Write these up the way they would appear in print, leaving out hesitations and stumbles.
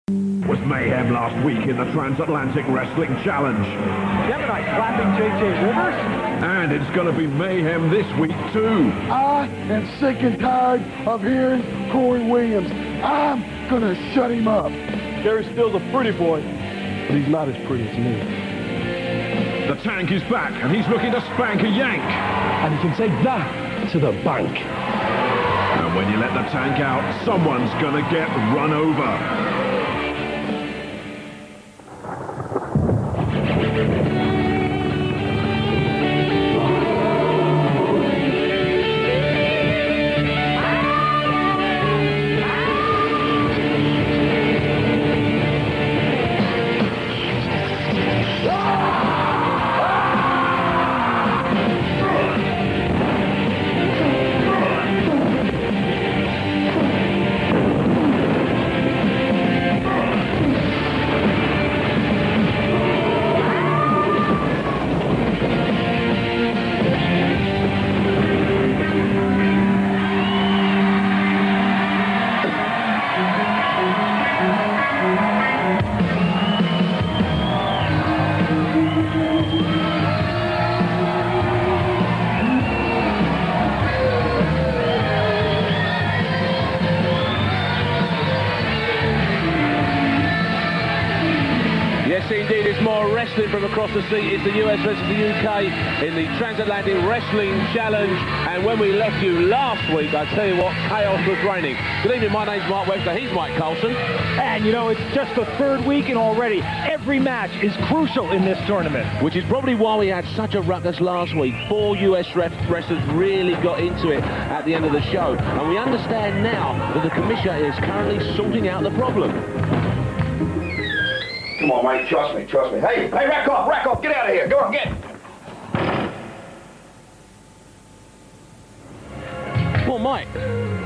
Was mayhem last week in the Transatlantic Wrestling Challenge. Gemini slapping J.J. Rivers. And it's going to be mayhem this week too. I am sick and tired of hearing Kory Williams. I'm going to shut him up. Gary's still the pretty boy, but he's not as pretty as me. The tank is back and he's looking to spank a yank. And he can take that to the bank. And when you let the tank out, someone's going to get run over. Indeed, it's more wrestling from across the sea. It's the US versus the UK in the Transatlantic Wrestling Challenge. And when we left you last week, I tell you what, chaos was reigning. Good evening, my name's Mark Webster. He's Mike Coulson. And, you know, it's just the third week and already every match is crucial in this tournament. Which is probably why we had such a ruckus last week. 4 US wrestlers really got into it at the end of the show. And we understand now that the Commissioner is currently sorting out the problem. Come on, mate, trust me, trust me. Hey, rack off, get out of here. Go on, get. Well, Mike,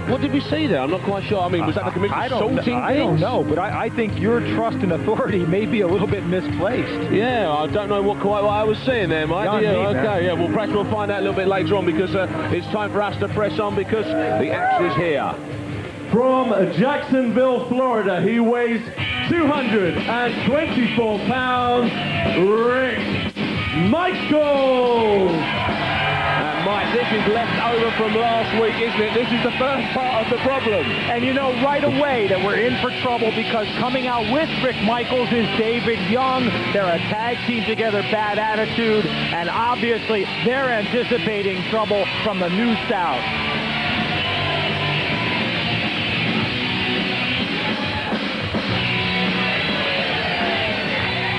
what did we see there? I'm not quite sure. I mean, was that the Commissioner sorting things? I don't know, but I think your trust in authority may be a little bit misplaced. Yeah, I don't know quite what I was seeing there, Mike. Okay, yeah, well, perhaps we'll find out a little bit later on because it's time for us to press on because the action is here. From Jacksonville, Florida, he weighs 224 pounds, Rick Michaels. And Mike, this is left over from last week, isn't it? This is the first part of the problem. And you know right away that we're in for trouble because coming out with Rick Michaels is David Young. They're a tag team together, Bad Attitude, and obviously they're anticipating trouble from the New South.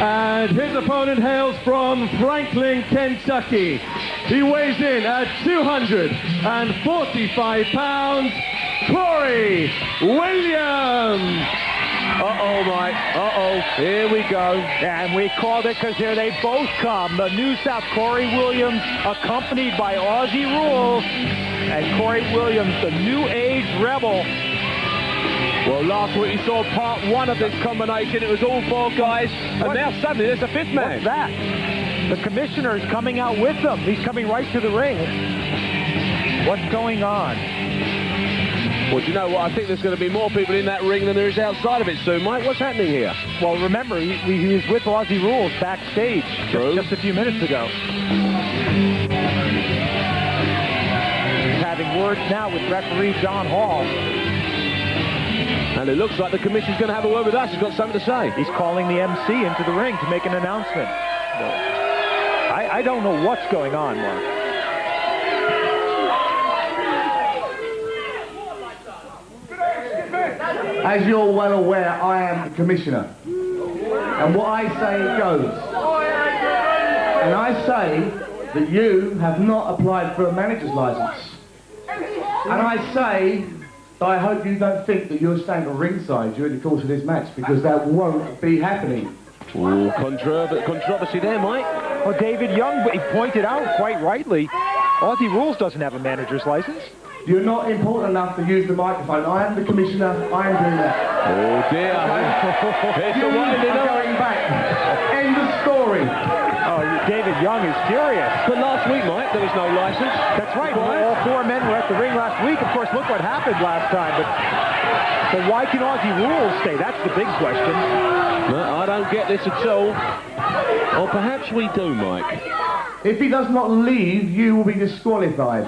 And his opponent hails from Franklin, Kentucky. He weighs in at 245 pounds, Kory Williams. Uh-oh, Mike. Uh-oh. Here we go. And we called it because here they both come. The New South, Kory Williams, accompanied by Aussie Rules. And Kory Williams, the New Age Rebel. Well, last week you saw part 1 of this combination. It was all 4 guys, and now suddenly there's a 5th man. What's that? The Commissioner is coming out with them. He's coming right to the ring. What's going on? Well, do you know what? I think there's going to be more people in that ring than there is outside of it soon, Mike. What's happening here? Well, remember, he was with Aussie Rules backstage just a few minutes ago. He's having words now with referee John Hall. And it looks like the Commissioner's going to have a word with us. He's got something to say. He's calling the MC into the ring to make an announcement. I don't know what's going on, Mark. As you're well aware, I am the Commissioner. And what I say goes. And I say that you have not applied for a manager's license. And I say I hope you don't think that you'll stand on ringside during the course of this match, because that won't be happening. Ooh, controversy there, Mike. Well, David Young, he pointed out quite rightly, Aussie Rules doesn't have a manager's license. You're not important enough to use the microphone. I am the Commissioner. I am doing that. Oh, dear. You are going back. End of story. Oh, Oh, David Young is furious. But last week, Mike, there was no license. That's right. All 4 men were at the ring last week. Of course, look what happened last time. But why can Aussie rules stay? That's the big question. No, I don't get this at all. Or perhaps we do, Mike. If he does not leave, you will be disqualified.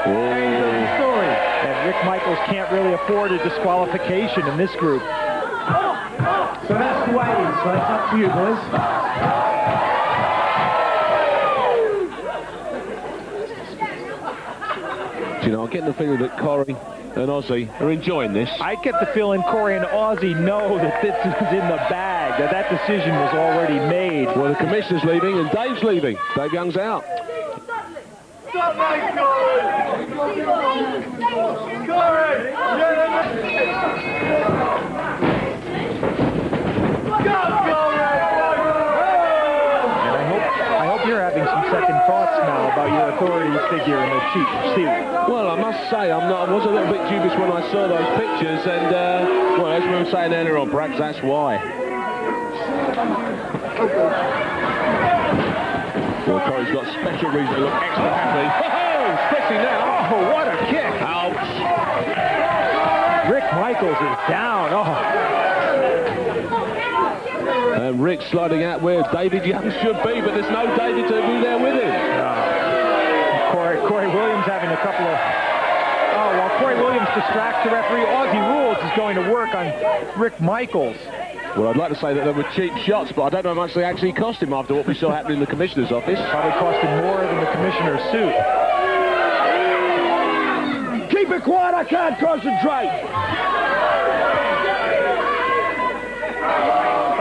End of the story. And Rick Michaels can't really afford a disqualification in this group. So that's the way it is. So it's up to you, boys. Do you know, I'm getting the feeling that Kory and Aussie are enjoying this. I get the feeling Kory and Aussie know that this is in the bag, that decision was already made. Well, the commissioner's leaving and Dave's leaving. Dave Young's out. Stop that, Kory! Kory! I hope you're having some second thoughts now about your authority figure in the chief, Steele. Well, I must say, I was a little bit dubious when I saw those pictures, and, well, as we were saying earlier on, perhaps that's why. Well, Kory's got special reason to look extra happy. Oh, especially now. Oh, what a kick. Ouch. Rick Michaels is down. Oh. And Rick sliding out where David Young should be, but there's no David to be there with him. Kory Williams having a couple of... Oh, while Kory Williams distracts the referee, Aussie Rules is going to work on Rick Michaels. Well, I'd like to say that they were cheap shots, but I don't know how much they actually cost him after what we saw happening in the commissioner's office. Probably cost him more than the commissioner's suit. Keep it quiet, I can't concentrate!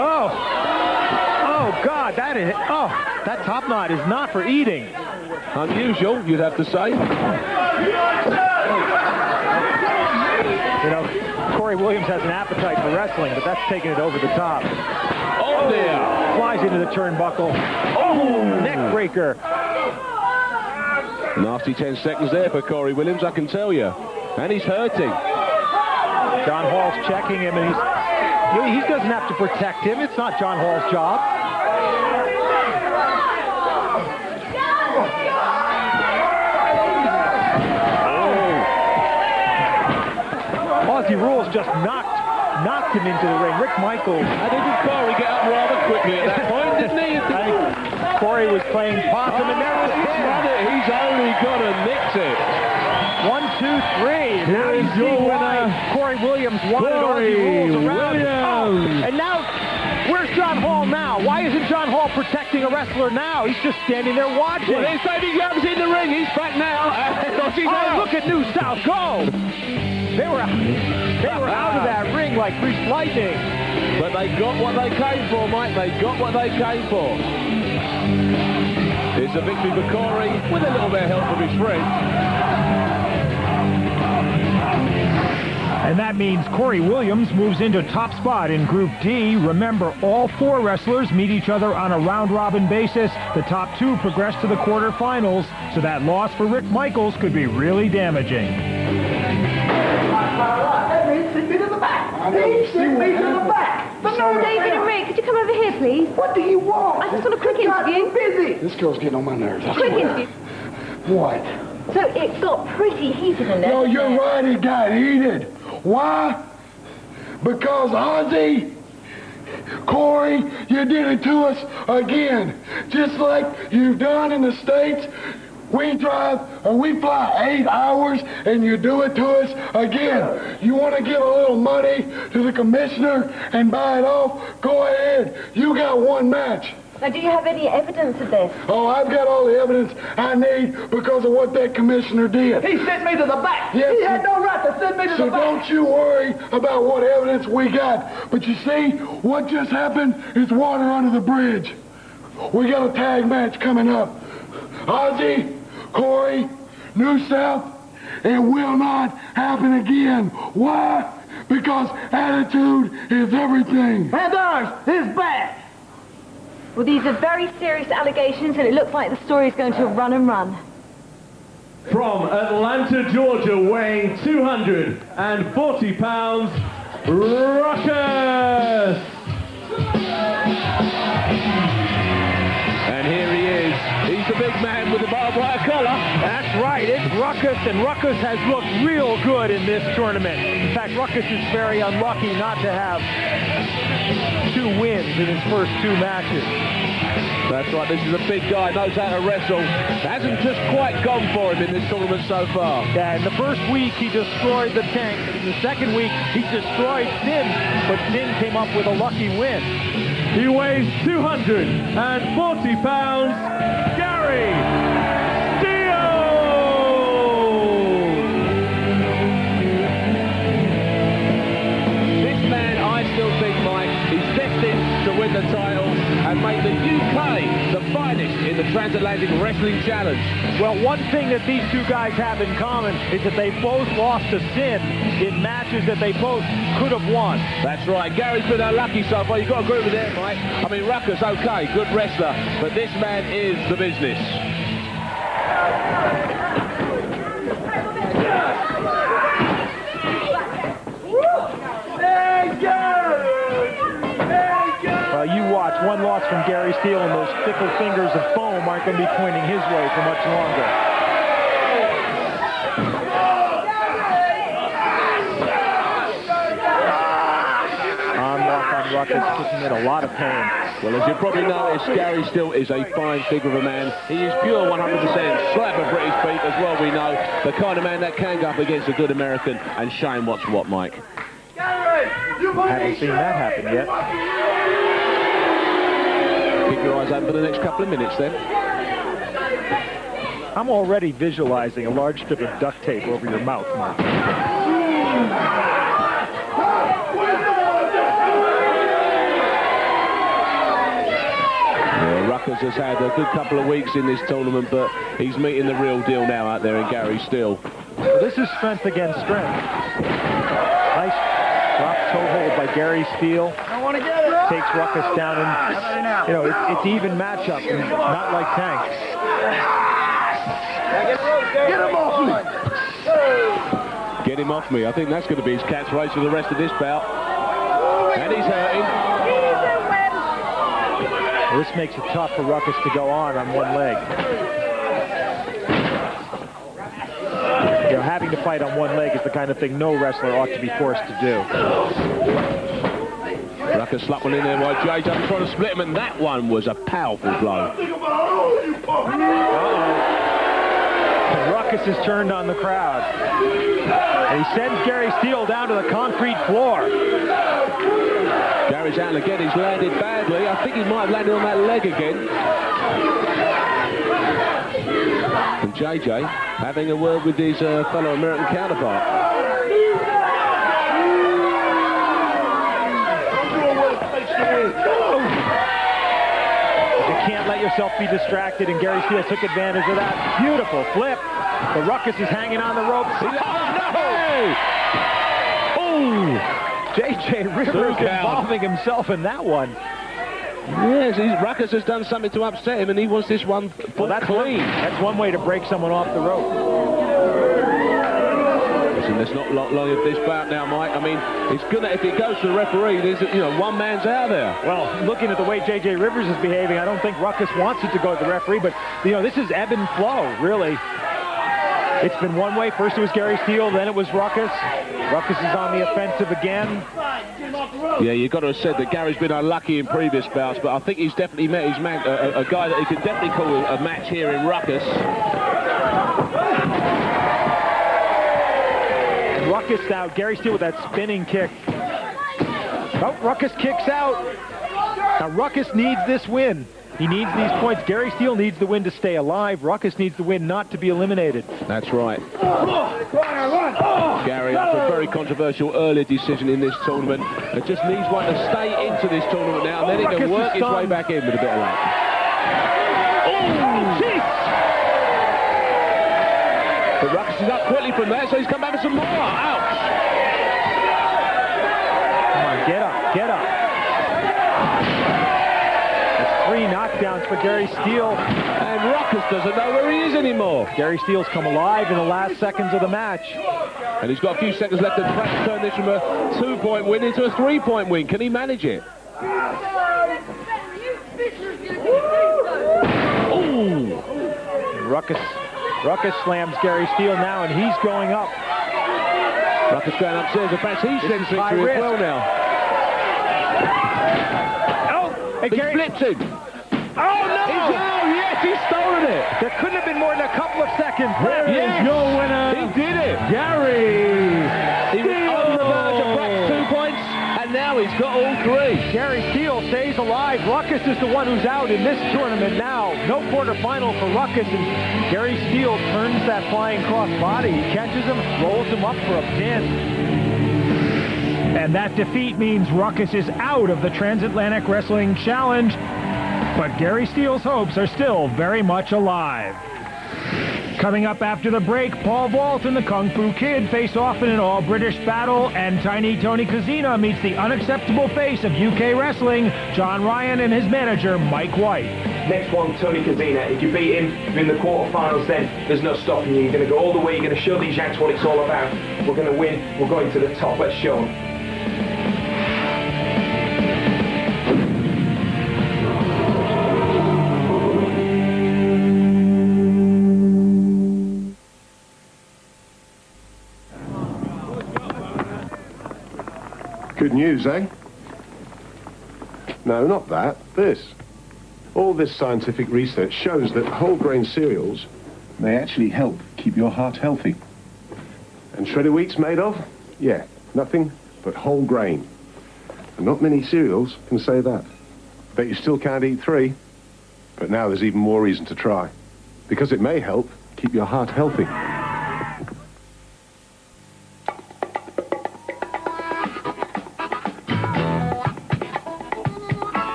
Oh, God, that top knot is not for eating. Unusual, you'd have to say. You know, Kory Williams has an appetite for wrestling, but that's taking it over the top. Oh, dear. Flies into the turnbuckle. Oh, neck breaker. Nasty 10 seconds there for Kory Williams, I can tell you. And he's hurting. John Hall's checking him, and he doesn't have to protect him. It's not John Hall's job. Aussie Rules just knocked him into the ring. Rick Michaels. I think Kory get up rather quickly at that point, didn't he? I think Kory was playing possum, and there was his. He's only got to nix it. 1, 2, 3. Now you see why Kory Williams wanted Aussie Rules around. Oh, and now, where's John Hall now? Why isn't John Hall protecting a wrestler now? He's just standing there watching. Well, there's David Young's in the ring. He's back now. Look at New South go. They were out of that ring like greased lightning. But they got what they came for, Mike. They got what they came for. It's a victory for Kory with a little bit of help from his friend. And that means Kory Williams moves into top spot in Group D. Remember, all 4 wrestlers meet each other on a round-robin basis. The top 2 progress to the quarterfinals, so that loss for Rick Michaels could be really damaging. Send me to the back. Send me to the back. But no, David and Rick, could you come over here, please? What do you want? I just want a quick interview. Busy. This girl's getting on my nerves. Quick interview. What? So it got pretty heated in there. No, you're right, it got heated. Why? Because Aussie, Kory, you did it to us again. Just like you've done in the States. We drive or we fly 8 hours and you do it to us again. You want to give a little money to the commissioner and buy it off? Go ahead. You got one match. Now, do you have any evidence of this? Oh, I've got all the evidence I need because of what that commissioner did. He sent me to the back. Yes, he had no right to send me to the so back. don't you worry about what evidence we got. But you see, what just happened is water under the bridge. We got a tag match coming up. Aussie, Kory, New South, it will not happen again. Why? Because attitude is everything. And ours is bad. Well, these are very serious allegations, and it looks like the story is going to run and run. From Atlanta, Georgia, weighing 240 pounds, Rukkus! And here he big man with the barbed wire collar. That's right, it's Rukkus, and Rukkus has looked real good in this tournament. In fact, Rukkus is very unlucky not to have 2 wins in his first 2 matches. That's right, this is a big guy, knows how to wrestle. Hasn't just quite gone for him in this tournament so far. Yeah, in the first week he destroyed the Tank. In the second week he destroyed Sinn, but Sinn came up with a lucky win. He weighs 240 pounds, Gary Steele! This man, I still think, Mike, is destined to win the title and make the UK the finest in the Transatlantic Wrestling Challenge. Well, one thing that these 2 guys have in common is that they both lost to Sinn in matches that they both could have won. That's right, Gary's been unlucky so far. You've got to agree with him, Mike. I mean, Rukkus, okay, good wrestler, but this man is the business. You watch, 1 loss from Gary Steele, and those fickle fingers of foam aren't going to be pointing his way for much longer. Unlock on Rukkus, putting in a lot of pain. Well, as you probably noticed, Gary Steele is a fine figure of a man. He is pure 100%, slap of British beat as well, we know. The kind of man that can go up against a good American and show him what's what, Mike. Haven't seen that happen yet. Keep your eyes open for the next couple of minutes then. I'm already visualizing a large strip of duct tape over your mouth, Mark. Rukkus has had a good couple of weeks in this tournament, but he's meeting the real deal now out there in Gary Steele. Well, this is strength against strength. Nice drop toe hold by Gary Steele. I want to get it. Takes Rukkus down, and you know it's even matchup, and not like Tank. Get him off me. Get him off me. I think that's going to be his catchphrase for the rest of this bout. And he's hurting. Well, this makes it tough for Rukkus to go on 1 leg. You know, having to fight on 1 leg is the kind of thing no wrestler ought to be forced to do. Rukkus slapped one in there while JJ trying to split him, and that one was a powerful blow. And Rukkus has turned on the crowd. And he sends Gary Steele down to the concrete floor. Gary's out again, he's landed badly. I think he might have landed on that leg again. And JJ having a word with his fellow American counterpart. You can't let yourself be distracted, and Gary Steele took advantage of that. Beautiful flip. The Rukkus is hanging on the ropes. Oh! J.J. Rivers involving himself in that one. Yes, Rukkus has done something to upset him, and he wants this one clean. That's one way to break someone off the rope. Listen, there's not long of this bout now, Mike. I mean, it's gonna, if it goes to the referee, there's, you know, 1 man's out there. Well, looking at the way J.J. Rivers is behaving, I don't think Rukkus wants it to go to the referee, but, you know, this is ebb and flow, really. It's been one way. First it was Gary Steele, then it was Rukkus. Rukkus is on the offensive again. Yeah, you've got to have said that Gary's been unlucky in previous bouts, but I think he's definitely met his man, a guy that he could definitely call a match here in Rukkus. And Rukkus now, Gary Steele with that spinning kick. Oh, Rukkus kicks out. Now Rukkus needs this win. He needs these points. Gary Steele needs the win to stay alive. Rukkus needs the win not to be eliminated. That's right. Gary, after a very controversial early decision in this tournament, it just needs one to stay into this tournament now, and then he can work his way back in with a bit of luck. Oh, jeez! But Rukkus is up quickly from there, so he's come back with some more. Ouch! Come on, get up, get up. 3 knockdowns for Gary Steele. And Rukkus doesn't know where he is anymore. Gary Steele's come alive in the last seconds of the match. And he's got a few seconds left to perhaps turn this from a 2-point win into a 3-point win. Can he manage it? Ooh! Rukkus slams Gary Steele now, and he's going up. Rukkus going upstairs. In fact, he's sensed victory as well now. Oh, He flipped him. Oh, no! Yes, he's stolen it. There couldn't have been more than a couple of seconds. There is your winner. He did it. Gary He was on the verge of perhaps 2 points, and now he's got all 3. Gary Steele stays alive. Rukkus is the one who's out in this tournament now. No quarterfinal for Rukkus, and Gary Steele turns that flying cross body. He catches him, rolls him up for a pin. And that defeat means Rukkus is out of the Transatlantic Wrestling Challenge, but Gary Steele's hopes are still very much alive. Coming up after the break, Paul Vault and the Kung Fu Kid face off in an all-British battle, and Tiny Tony Kozina meets the unacceptable face of UK wrestling, John Ryan, and his manager, Mike White. Next one, Tony Kozina. If you beat him in the quarterfinals, then there's no stopping you. You're going to go all the way. You're going to show these Yanks what it's all about. We're going to win. We're going to the top. Let's show them. Good news, eh? No, not that. This. All this scientific research shows that whole grain cereals may actually help keep your heart healthy. And shredded wheat's made of? Yeah, nothing but whole grain. And not many cereals can say that. Bet you still can't eat 3. But now there's even more reason to try. Because it may help keep your heart healthy.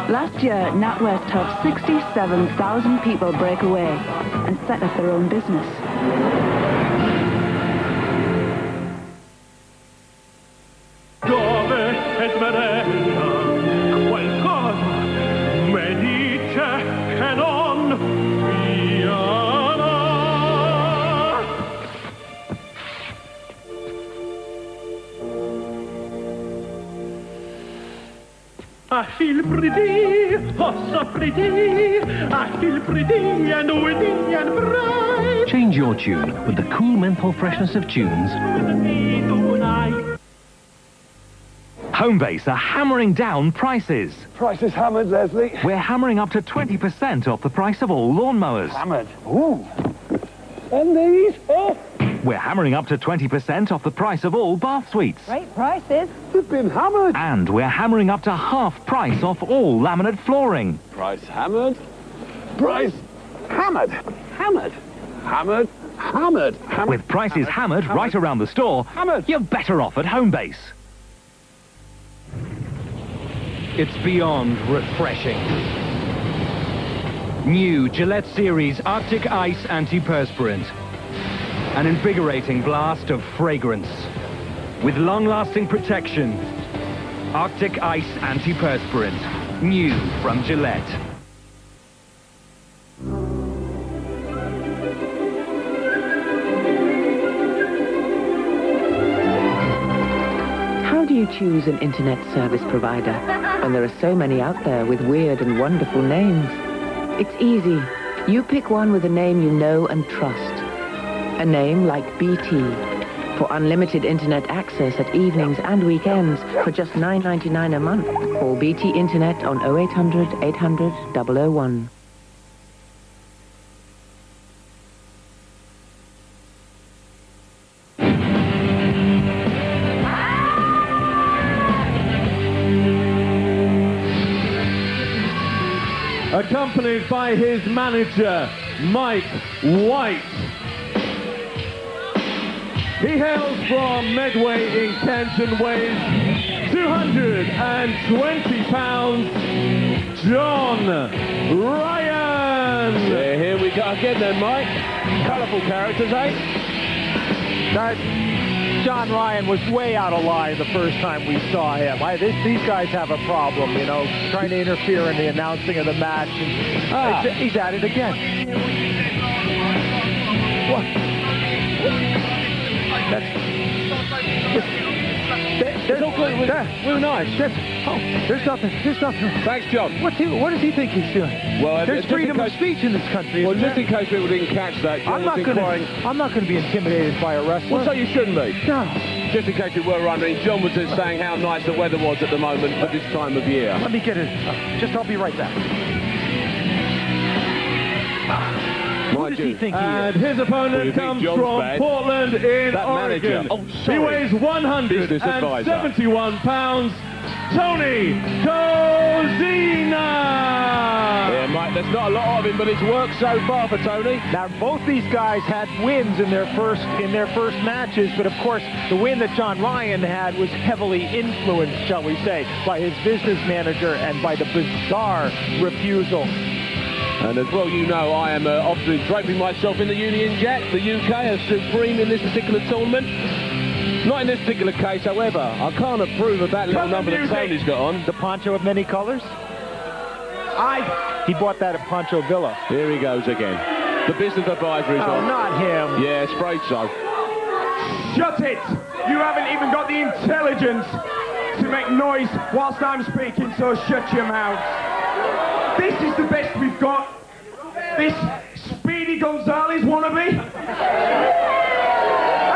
Last year, NatWest helped 67,000 people break away and set up their own business. Dove è smerella, qualcosa mi dice che non viene. I feel pretty, oh so pretty, I feel pretty and witty and bright. Change your tune with the cool menthol freshness of tunes. With me tonight. Homebase are hammering down prices. Prices hammered, Leslie. We're hammering up to 20% off the price of all lawnmowers. Hammered. Ooh. And these? Oh. We're hammering up to 20% off the price of all bath suites. Great prices. They've been hammered. And we're hammering up to half price off all laminate flooring. Price hammered. Price hammered. Hammered. Hammered. Hammered. Hammered. With prices hammered right around the store, you're better off at Homebase. It's beyond refreshing. New Gillette Series Arctic Ice Antiperspirant. An invigorating blast of fragrance with long-lasting protection. Arctic Ice Antiperspirant. New from Gillette. How do you choose an internet service provider when there are so many out there with weird and wonderful names? It's easy. You pick one with a name you know and trust. A name like BT. For unlimited internet access at evenings and weekends for just $9.99 a month. Call BT Internet on 0800 800 001. Accompanied by his manager, Mike White. He hails from Medway in Kent and weighs 220 pounds, John Ryan. Yeah, here we go again then, Mike. Colourful characters, eh? John Ryan was way out of line the first time we saw him. These guys have a problem, you know, trying to interfere in the announcing of the match. And he's at it again. What? There's no good. Real nice. There's nothing. There's nothing. Thanks, John. What does he think he's doing? Well, there's freedom of speech in this country. Well, just in case people didn't catch that, I'm not going to be intimidated by a wrestler. Well, so you shouldn't be. No. Just in case you were wondering, John was just saying how nice the weather was at the moment for this time of year. Let me get it. I'll be right back. Who does he think he is? And his opponent comes from Portland in Oregon. He weighs 171 pounds. Tony Kozina! Yeah, Mike, there's not a lot of him, but it's worked so far for Tony. Now, both these guys had wins in their first matches, but of course, the win that John Ryan had was heavily influenced, shall we say, by his business manager and by the bizarre refusal. And as well, you know, I am often draping myself in the Union Jack. The UK are supreme in this particular tournament. Not in this particular case, however. I can't approve of that little number that Tony's got on. The poncho of many colors? He bought that at Poncho Villa. Here he goes again. The business advisory's on. Oh, not him. Yeah, it's afraid so. Shut it! You haven't even got the intelligence to make noise whilst I'm speaking, so shut your mouth. This is the best we've got. This Speedy Gonzalez wannabe.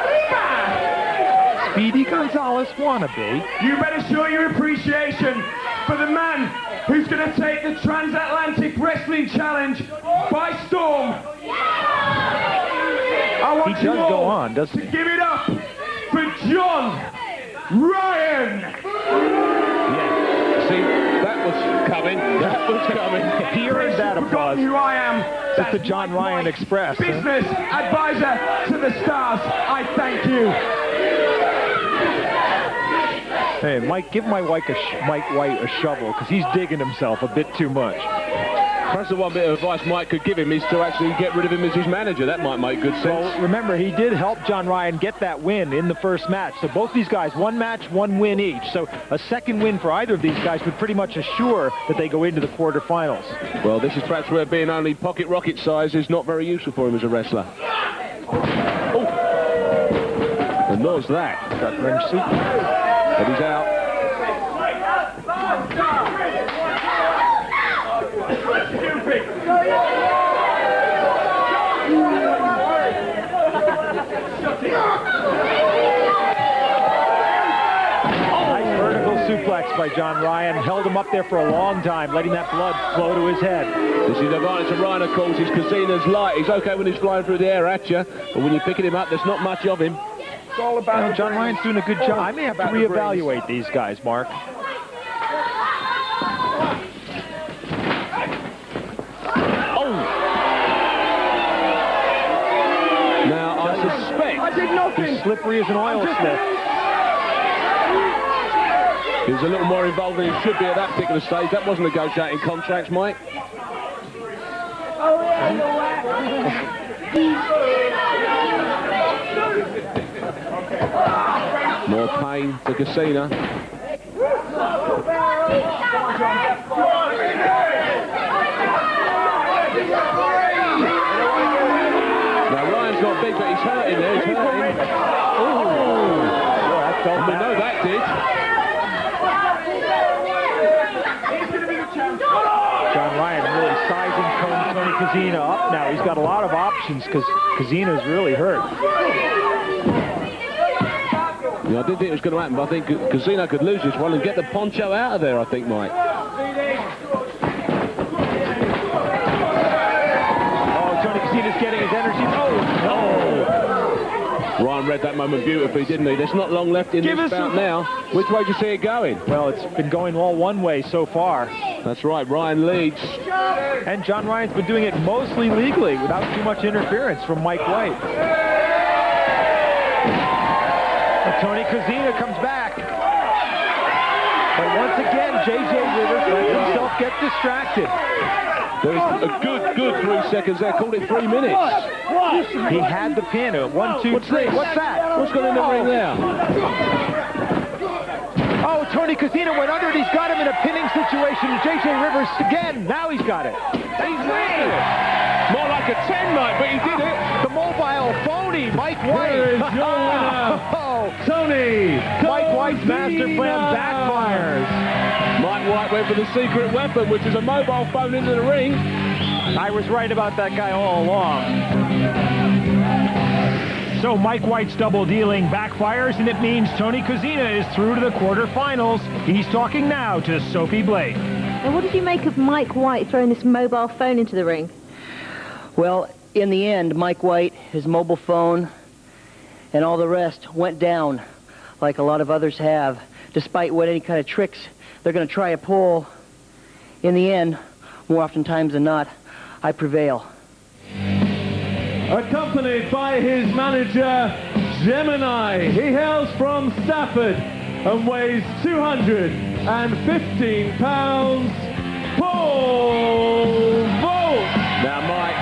Arriba! Speedy Gonzalez wannabe? You better show your appreciation for the man who's going to take the Transatlantic Wrestling Challenge by storm. I want you all to give it up for John Ryan. Yeah. See, that was coming. That was coming. Hearing that applause. Who I am. That's the John Ryan Express. Business advisor to the stars. I thank you. Hey, Mike, give Mike White a shovel, because he's digging himself a bit too much. Perhaps the one bit of advice Mike could give him is to actually get rid of him as his manager. That might make good sense. Well, remember, he did help John Ryan get that win in the first match. So both these guys, one match, one win each. So a second win for either of these guys would pretty much assure that they go into the quarterfinals. Well, this is perhaps where being only pocket rocket size is not very useful for him as a wrestler. Oh! And knows that. Got ring seat. But he's out. Nice vertical suplex by John Ryan. Held him up there for a long time, letting that blood flow to his head. This is the advantage of Ryan, of course. His Kozina's light. He's okay when he's flying through the air at you, but when you're picking him up, there's not much of him. It's all about John Ryan's doing a good job. I may have to reevaluate these guys, Mark. Now, I suspect... I did nothing. He's slippery as an oil slick. He was a little more involved than he should be at that particular stage. That wasn't negotiating contracts, Mike. More pain for Kozina. Now, Ryan's not big, but he's hurting there. He's hurting. We know that did. John Ryan really sizing Tony Kozina up now. He's got a lot of options because Kozina's really hurt. Yeah, I didn't think it was going to happen, but I think Kozina could lose this one and get the poncho out of there, I think, Mike. Oh, Tony Kozina's getting his energy. Oh, no! Ryan read that moment beautifully, didn't he? There's not long left in this bout now. Which way do you see it going? Well, it's been going all one way so far. That's right, Ryan leads. And John Ryan's been doing it mostly legally, without too much interference from Mike White. And Tony Kozina comes back. But once again, J.J. Rivers lets himself get distracted. There's a good 3 seconds there. Called it 3 minutes. What? He had the pin. 1, 2, 3. What's that? What's going in the ring there? Oh, Tony Kozina went under it. He's got him in a pinning situation. J.J. Rivers again. Now he's got it. He's made it. More like a 10, mate, but he did it. The mobile phony, Mike White. Here is your winner, Tony Mike White's master plan backfires. Mike White went for the secret weapon, which is a mobile phone into the ring. I was right about that guy all along. So Mike White's double dealing backfires, and it means Tony Kozina is through to the quarterfinals. He's talking now to Sophie Blake. Now, what did you make of Mike White throwing this mobile phone into the ring? Well, in the end, Mike White, his mobile phone, and all the rest went down like a lot of others have. Despite what any kind of tricks they're going to try to pull, in the end, more oftentimes than not, I prevail. Accompanied by his manager, Gemini. He hails from Stafford and weighs 215 pounds, Paul Vault. Now, Mike,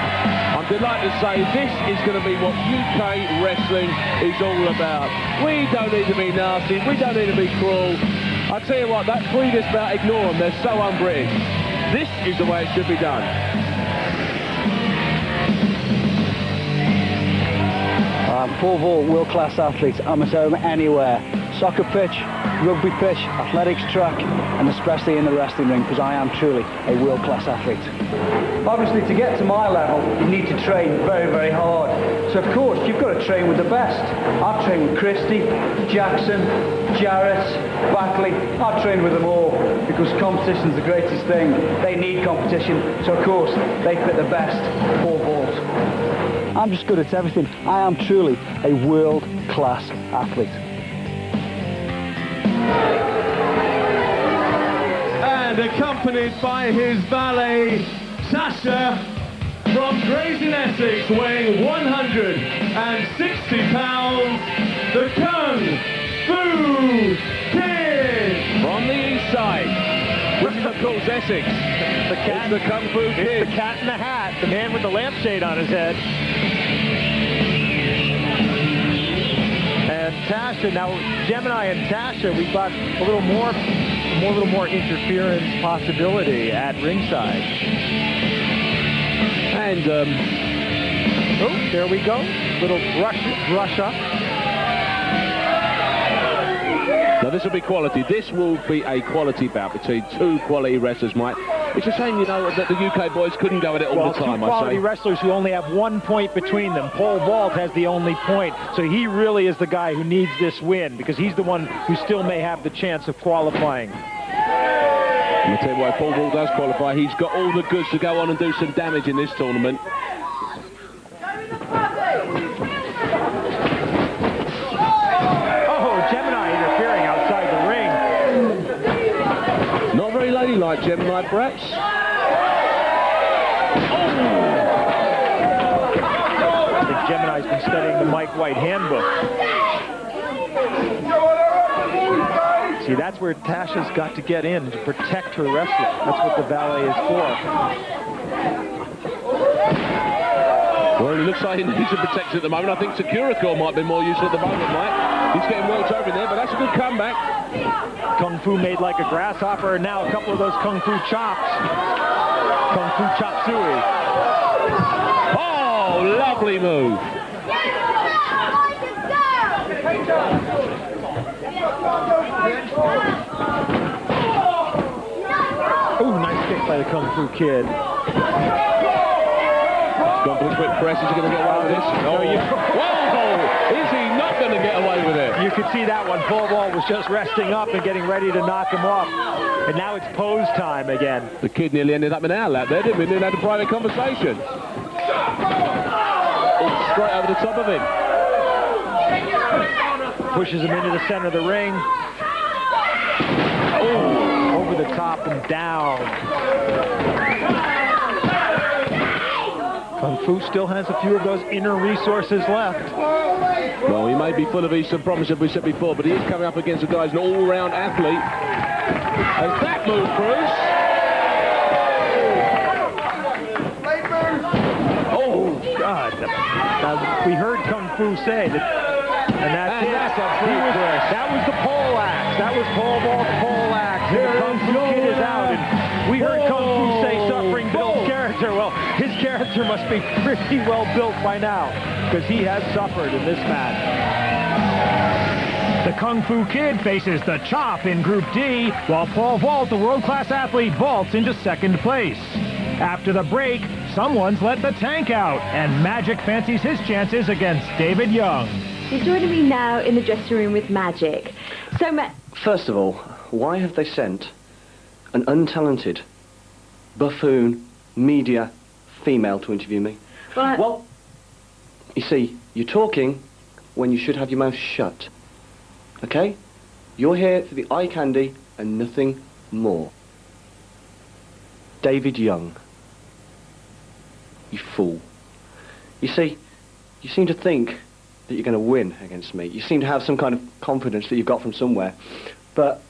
I'm delighted to say this is going to be what UK wrestling is all about. We don't need to be nasty. We don't need to be cruel. I tell you what, that previous bout, ignore them. They're so un-British. This is the way it should be done. Paul Vault, world-class athlete. I'm at home anywhere. Soccer pitch, rugby pitch, athletics track, and especially in the wrestling ring, because I am truly a world-class athlete. Obviously, to get to my level, you need to train very, very hard. So, of course, you've got to train with the best. I've trained with Christie, Jackson, Jarrett, Batley. I've trained with them all, because competition's the greatest thing. They need competition, so, of course, they fit the best. Paul Vault. I'm just good at everything. I am truly a world-class athlete. And accompanied by his valet, Tasha, from Grays in Essex, weighing 160 pounds, the Kung Fu Kid! From the east side, which is of course Essex. The cat, it's the Kung Fu Kid. It's the cat in the hat, the man with the lampshade on his head. And Tasha, now Gemini and Tasha, we've got a little more interference possibility at ringside. And oh, there we go. Little brush up. Now this will be quality. This will be a quality bout between two quality wrestlers, Mike. It's a shame, you know, that the UK boys couldn't go at it all the time, two quality wrestlers who only have 1 point between them. Paul Vault has the only point, so he really is the guy who needs this win, because he's the one who still may have the chance of qualifying. I'll tell you why Paul Vault does qualify. He's got all the goods to go on and do some damage in this tournament. Not very ladylike, Gemini, perhaps. I think Gemini's been studying the Mike White handbook. See, that's where Tasha's got to get in to protect her wrestler. That's what the valet is for. Well, it looks like he needs a protection at the moment. I think Securicore might be more useful at the moment, Mike. He's getting worked over in there, but that's a good comeback. Kung Fu made like a grasshopper, and now a couple of those Kung Fu chops. Kung Fu chop suey. Oh, lovely move. Ooh, nice kick by the Kung Fu Kid. Gone for a quick press. Is he going to get away with this? Oh, whoa! Is he not going to get away with it? You could see that one. Paul Vault was just resting up and getting ready to knock him off. And now it's pose time again. The kid nearly ended up in our lap there, didn't we? Nearly had a private conversation. Straight over the top of him. Pushes him into the center of the ring. Oh, over the top and down. Kung Fu still has a few of those inner resources left. Well, he may be full of Eastern promise, as we said before, but he is coming up against a guy who's an all-round athlete. As that move, Bruce. We heard Kung Fu say that, and that's it. That was the pole axe. That was Paul Vault's pole axe. And the Kung Fu Kid is out. And we heard Kung Fu say suffering Bill's character. Well, his character must be pretty well built by now, because he has suffered in this match. The Kung Fu Kid faces the Chop in Group D, while Paul Vault, the world-class athlete, vaults into second place. After the break, someone's let the tank out, and Majik fancies his chances against David Young. You're joining me now in the dressing room with Majik. So, First of all, why have they sent an untalented, buffoon, media female to interview me? Well, you see, you're talking when you should have your mouth shut. Okay? You're here for the eye candy and nothing more. David Young. You fool. You see, you seem to think that you're going to win against me. You seem to have some kind of confidence that you've got from somewhere. But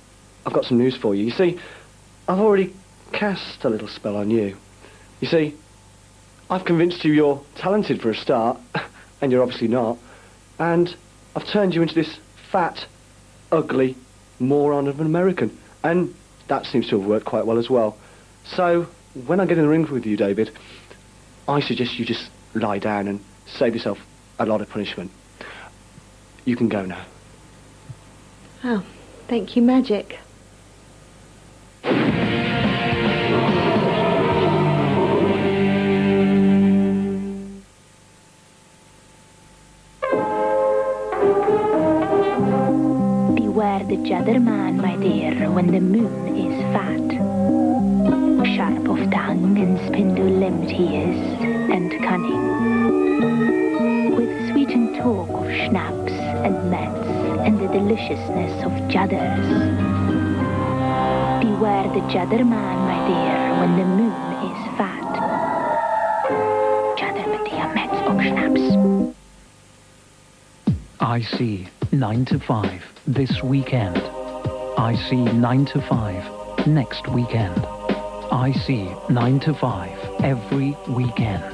I've got some news for you. You see, I've already cast a little spell on you. You see, I've convinced you you're talented for a start, and you're obviously not. And I've turned you into this fat, ugly moron of an American. And that seems to have worked quite well as well. So, when I get in the ring with you, David, I suggest you just lie down and save yourself a lot of punishment. You can go now. Oh, thank you, Majik. Beware the jadder man, my dear, when the moon is fat. Sharp of tongue and spindle-limbed he is, and cunning. With sweetened talk of schnapps and mets, and the deliciousness of judders. Beware the jadder man, my dear, when the moon is fat. Jadder met the mets och schnapps. I see 9 to 5 this weekend. I see 9 to 5 next weekend. I see 9 to 5 every weekend.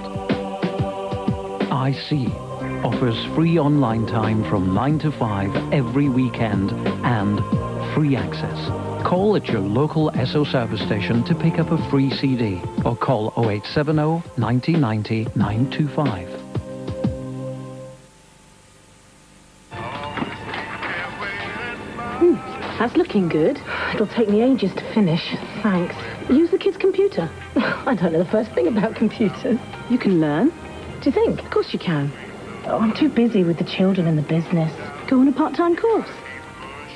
I see offers free online time from 9 to 5 every weekend and free access. Call at your local SO service station to pick up a free CD or call 0870 90 90 925. That's looking good. It'll take me ages to finish. Thanks. Use the kid's computer. I don't know the first thing about computers. You can learn. Do you think? Of course you can. Oh, I'm too busy with the children and the business. Go on a part-time course.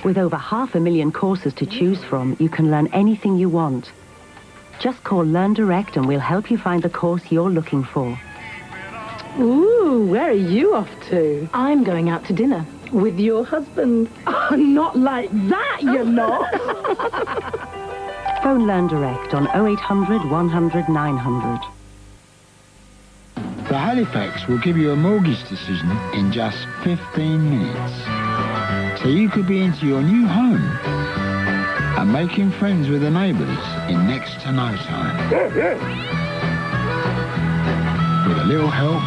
With over 500,000 courses to choose from, you can learn anything you want. Just call Learn Direct and we'll help you find the course you're looking for. Ooh, where are you off to? I'm going out to dinner. With your husband. Oh, not like that, you're not. Phone Learn Direct on 0800 100 900. The Halifax will give you a mortgage decision in just 15 minutes. So you could be into your new home and making friends with the neighbours in next to no time. With a little help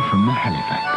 from the Halifax.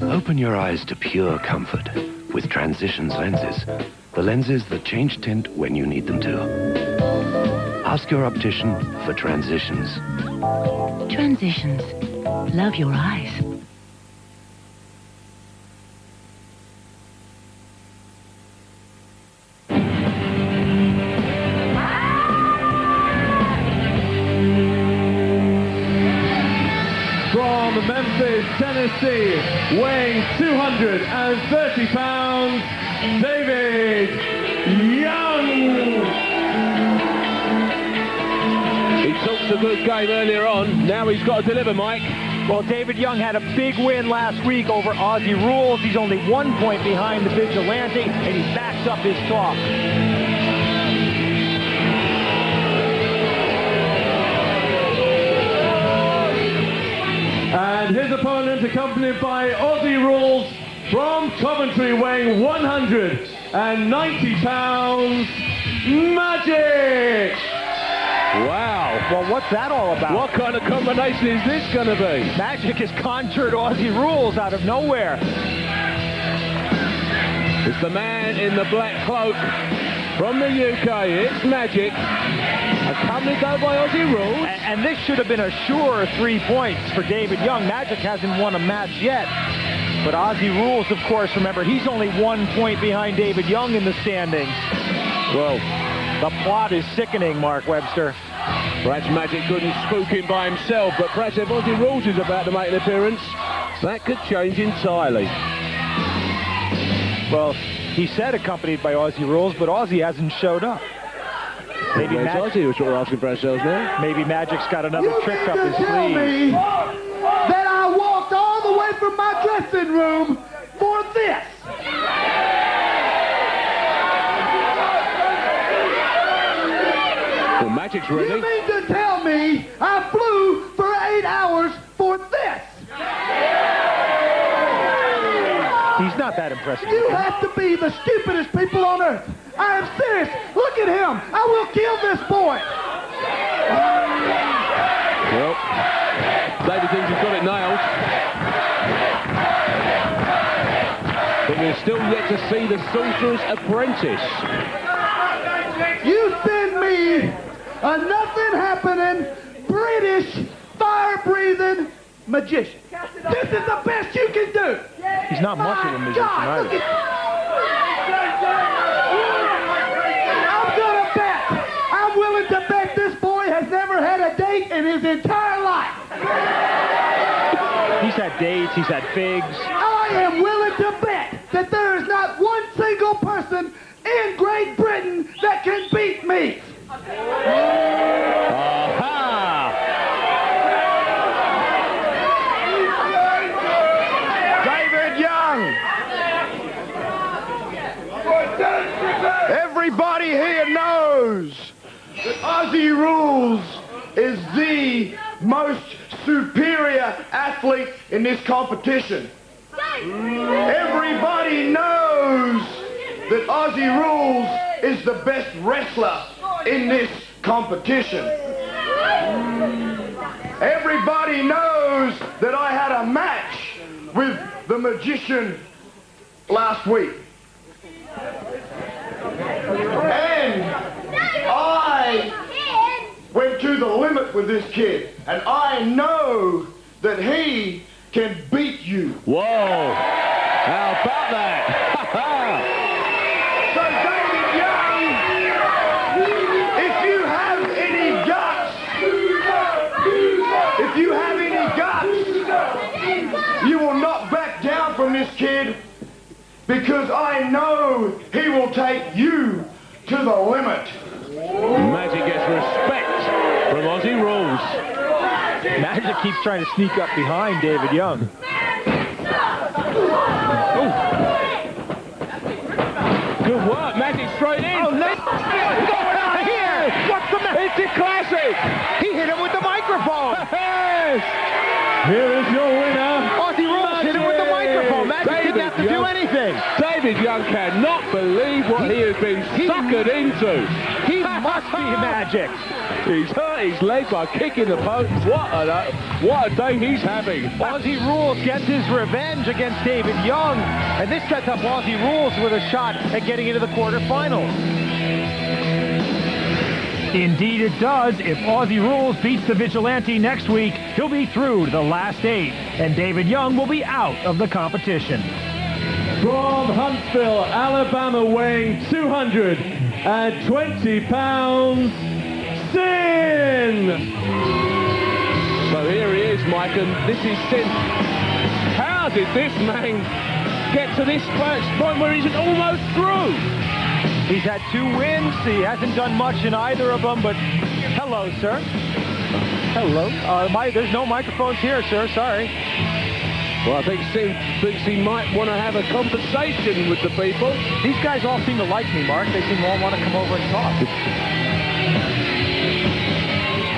Open your eyes to pure comfort with Transitions lenses. The lenses that change tint when you need them to. Ask your optician for Transitions. Transitions. Love your eyes. from Memphis, Tennessee, weighing 230 pounds, David Young. He talked a good game earlier on. Now he's got to deliver, Mike. Well, David Young had a big win last week over Aussie Rules. He's only 1 point behind the Vigilante, and he backs up his talk. And his opponent, accompanied by Aussie Rules from Coventry, weighing 190 pounds, Majik. Wow. Well, what's that all about? What kind of combination is this going to be? Majik has conjured Aussie Rules out of nowhere. It's the man in the black cloak from the UK. It's Majik, accompanied though by Aussie Rules. And this should have been a sure 3 points for David Young. Majik hasn't won a match yet. But Aussie Rules, of course, remember, he's only 1 point behind David Young in the standings. Well, the plot is sickening, Mark Webster. Perhaps Majik couldn't spook him by himself, but perhaps if Aussie Rules is about to make an appearance, that could change entirely. Well, he said accompanied by Aussie Rules, but Aussie hasn't showed up. Maybe Aussie was what we're asking for ourselves now. Maybe Magic's got another trick up his Tell sleeve. me that I walked all the way from my dressing room for this. Well, Magic's ready. You mean to tell me I flew for 8 hours for this? He's not that impressive. You have to be the stupidest people on earth. I am serious. Look at him. I will kill this boy. Well, David thinks he's got it nailed. But we're still yet to see the Sorcerer's Apprentice. You send me a nothing-happening, British, fire-breathing magician. This is the best you can do. He's not much of a magician either. I'm gonna bet. I'm willing to bet this boy has never had a date in his entire life. He's had dates, he's had figs. I am willing to bet that there is not one single person in Great Britain that can beat me. David Young! Everybody here knows that Aussie Rules is the most superior athlete in this competition. Everybody knows that Aussie Rules is the best wrestler in this competition. Everybody knows that I had a match with the magician last week. And I went to the limit with this kid, and I know that he can beat you. Whoa! How about that? So, David Young, if you have any guts, you will not back down from this kid, because I know he will take you to the limit. Majik gets respect from Aussie Rules. Majik keeps trying to sneak up behind David Young. Good work, Majik straight in. Oh, no. What's going on here? What's the matter? It's a classic. He hit him with the microphone. Yes. Here is your winner. Aussie Rules hit him with the microphone. Majik didn't have to do anything. David Young cannot believe what he has been suckered into. He must be Majik. He's hurt his leg by kicking the post. What a day he's having. Aussie Rules gets his revenge against David Young, and this sets up Aussie Rules with a shot at getting into the quarterfinals. Indeed it does. If Aussie Rules beats the Vigilante next week, he'll be through to the last 8, and David Young will be out of the competition. From Huntsville, Alabama, weighing 220 pounds, Sinn! So here he is Mike, and this is Sinn. How did this man get to this point where he's almost through? He's had 2 wins. He hasn't done much in either of them, but hello, sir. Hello. There's no microphones here, sir. Sorry. Well, I think Sinn thinks he might want to have a conversation with the people. These guys all seem to like me, Mark. They seem to all want to come over and talk.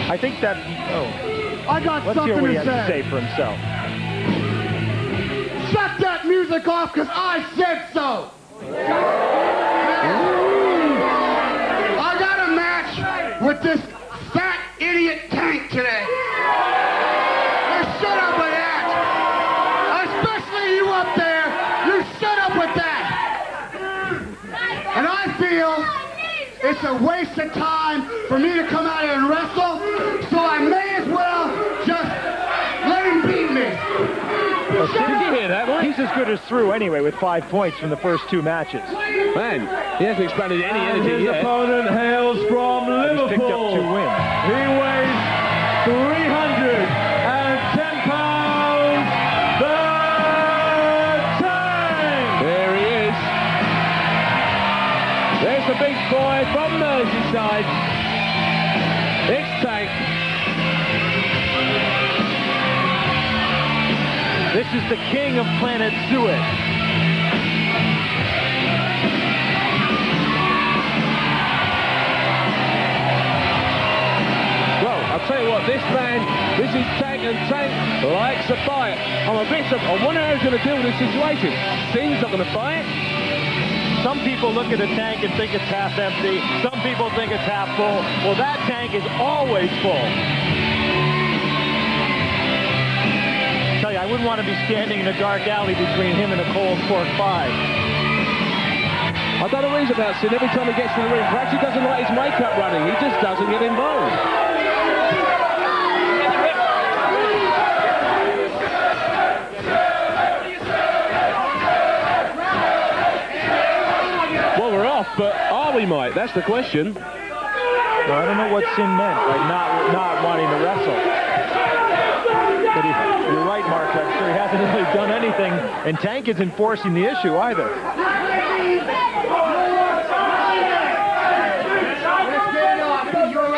I think that... Oh. I got Let's hear something what he to has to say for himself. Shut that music off, because I said so! I got a match with this fat idiot Tank today. Now shut up with that! Especially you up there! You shut up with that! And I feel it's a waste of time for me to come out here and wrestle, so I may as well just let him beat me. Well, did you hear that, Mike? He's as good as through anyway with 5 points from the first 2 matches. Man, he hasn't expanded any energy his yet. opponent hails from Liverpool. He's picked up 2 wins. He weighs 310 pounds. The Tank! There he is. There's the big boy from Merseyside. It's Tank. This is the king of Planet Suet. Well, I'll tell you what, this is Tank, and Tank likes a fight. I wonder how he's going to deal with this situation. Sinn's not going to fight. Some people look at a tank and think it's half empty. Some people think it's half full. Well, that tank is always full. I wouldn't want to be standing in a dark alley between him and a cold pork pie. I don't know what he's about, Sinn. Every time he gets to the ring, perhaps he doesn't like his makeup running. He just doesn't get involved. Well, we're off, but are we, Mike? That's the question. Well, I don't know what Sinn meant by not wanting to wrestle. But you're right, Mark. I'm sure he hasn't really done anything, and Tank isn't forcing the issue either.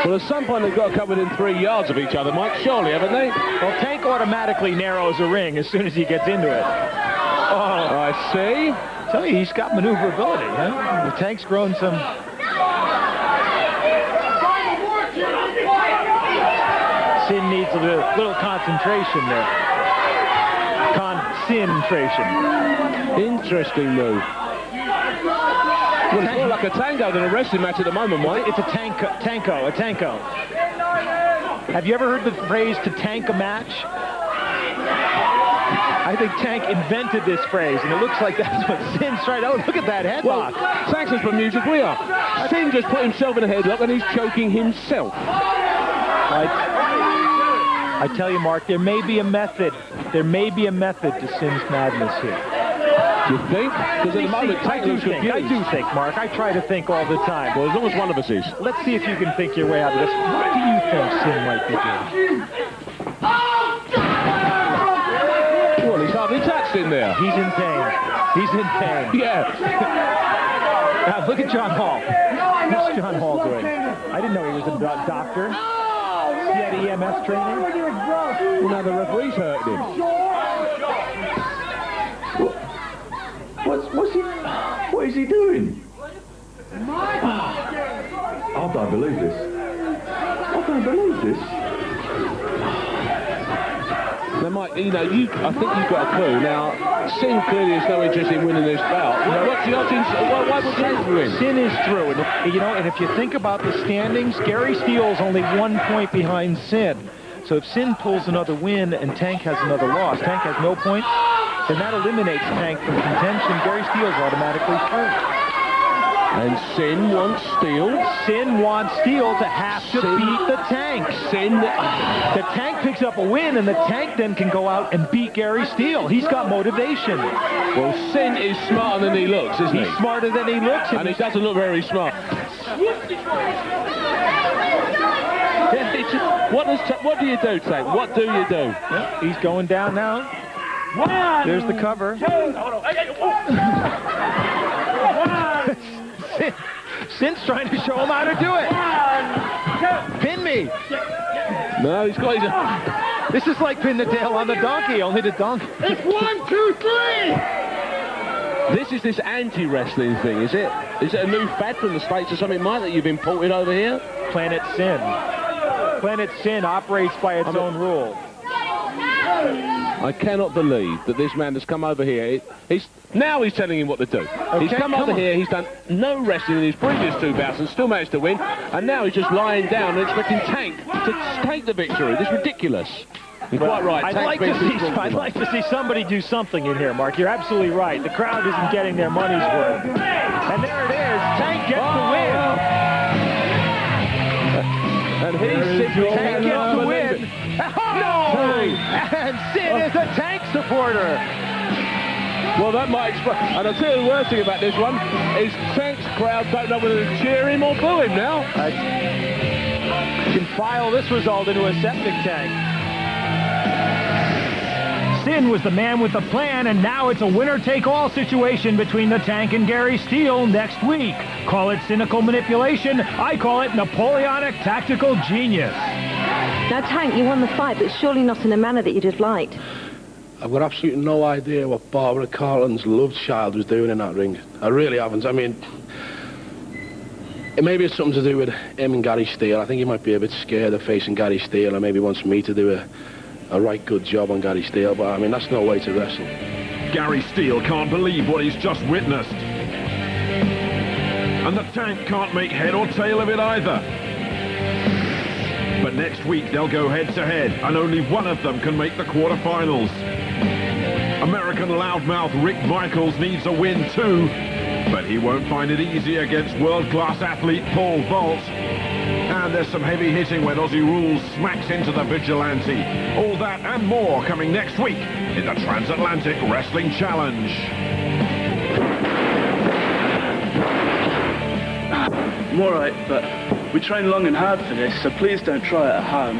Well, at some point they've got to come within 3 yards of each other, Mike, surely, haven't they? Well, Tank automatically narrows a ring as soon as he gets into it. Oh, I see. I tell you, he's got maneuverability, huh? The Tank's grown some... Sinn needs a little concentration there. Concentration. Interesting move. Well, it's more like a tango than a wrestling match at the moment, Mike. It's a tanko. Have you ever heard the phrase to tank a match? I think Tank invented this phrase, and it looks like that's what Sinn's trying to... Oh, look at that headlock. Well, Tank's as bemused as we are. Sinn just put himself in a headlock, and he's choking himself. I tell you, Mark, there may be a method. There may be a method to Sinn's madness here. You think? Because at the moment, Tank looks confused. I do think, Mark. I try to think all the time. Well, as long as one of us is. Let's see if you can think your way out of this. What do you think Sinn might be doing? Well, he's hardly touched in there. He's in pain. He's in pain. Yeah. Now, look at John Hall. What's John Hall doing? I didn't know he was a doctor. He had EMS training. Well, now the referee's hurt him. What is he doing? I don't believe this. I don't believe this. Now, Mike, I think you've got a clue. Now, Sinn clearly has no interest in winning this bout. What's the odds? Why would Sinn win? Sinn is through, and if you think about the standings, Gary Steele's only 1 point behind Sinn. So if Sinn pulls another win and Tank has another loss, Tank has no points, then that eliminates Tank from contention. Gary Steele's automatically through. And Sinn wants Steele. Sinn wants Steele to have to beat the Tank. The Tank picks up a win, and the Tank then can go out and beat Gary Steele. He's got motivation. Well, Sinn is smarter than he looks, isn't he? He's smarter than he looks. And he doesn't look very smart. What do you do, Tank? What do you do? Yep, he's going down now. One. There's the cover. Sinn's trying to show him how to do it. Pin me. No, he's got his... This is like pin the tail on the donkey, only the donkey. It's 1, 2, 3. This is this anti-wrestling thing, is it? Is it a new fad from the States or something, Mike, that you've imported over here? Planet Sinn. Planet Sinn operates by its own rules. I cannot believe that this man has come over here. Now he's telling him what to do. Okay, he's come over here, he's done no wrestling in his previous 2 bouts and still managed to win, and now he's just lying down and expecting Tank to take the victory. This is ridiculous. You're quite right. I'd like to see somebody do something in here, Mark. You're absolutely right. The crowd isn't getting their money's worth. And there it is. Tank gets the win. And he simply Tank gets the win. No! And Sinn is a Tank supporter. Well, that might explain. And I'll tell you the worst thing about this one is Tank's crowd don't know whether to cheer him or boo him now. You can file this result into a septic tank. Sinn was the man with the plan, and now it's a winner-take-all situation between the Tank and Gary Steele next week. Call it cynical manipulation. I call it Napoleonic tactical genius. Now, Tank, you won the fight, but surely not in a manner that you'd have liked. I've got absolutely no idea what Barbara Carlton's love child was doing in that ring. I really haven't. I mean, maybe it's something to do with him and Gary Steele. I think he might be a bit scared of facing Gary Steele, and maybe wants me to do a right good job on Gary Steele, but I mean, that's no way to wrestle. Gary Steele can't believe what he's just witnessed. And the Tank can't make head or tail of it either. But next week they'll go head-to-head, and only one of them can make the quarterfinals. American loudmouth Rick Michaels needs a win too, but he won't find it easy against world-class athlete Paul Vault. And there's some heavy hitting when Aussie Rules smacks into the Vigilante. All that and more coming next week in the Transatlantic Wrestling Challenge. I'm alright, but we trained long and hard for this, so please don't try it at home.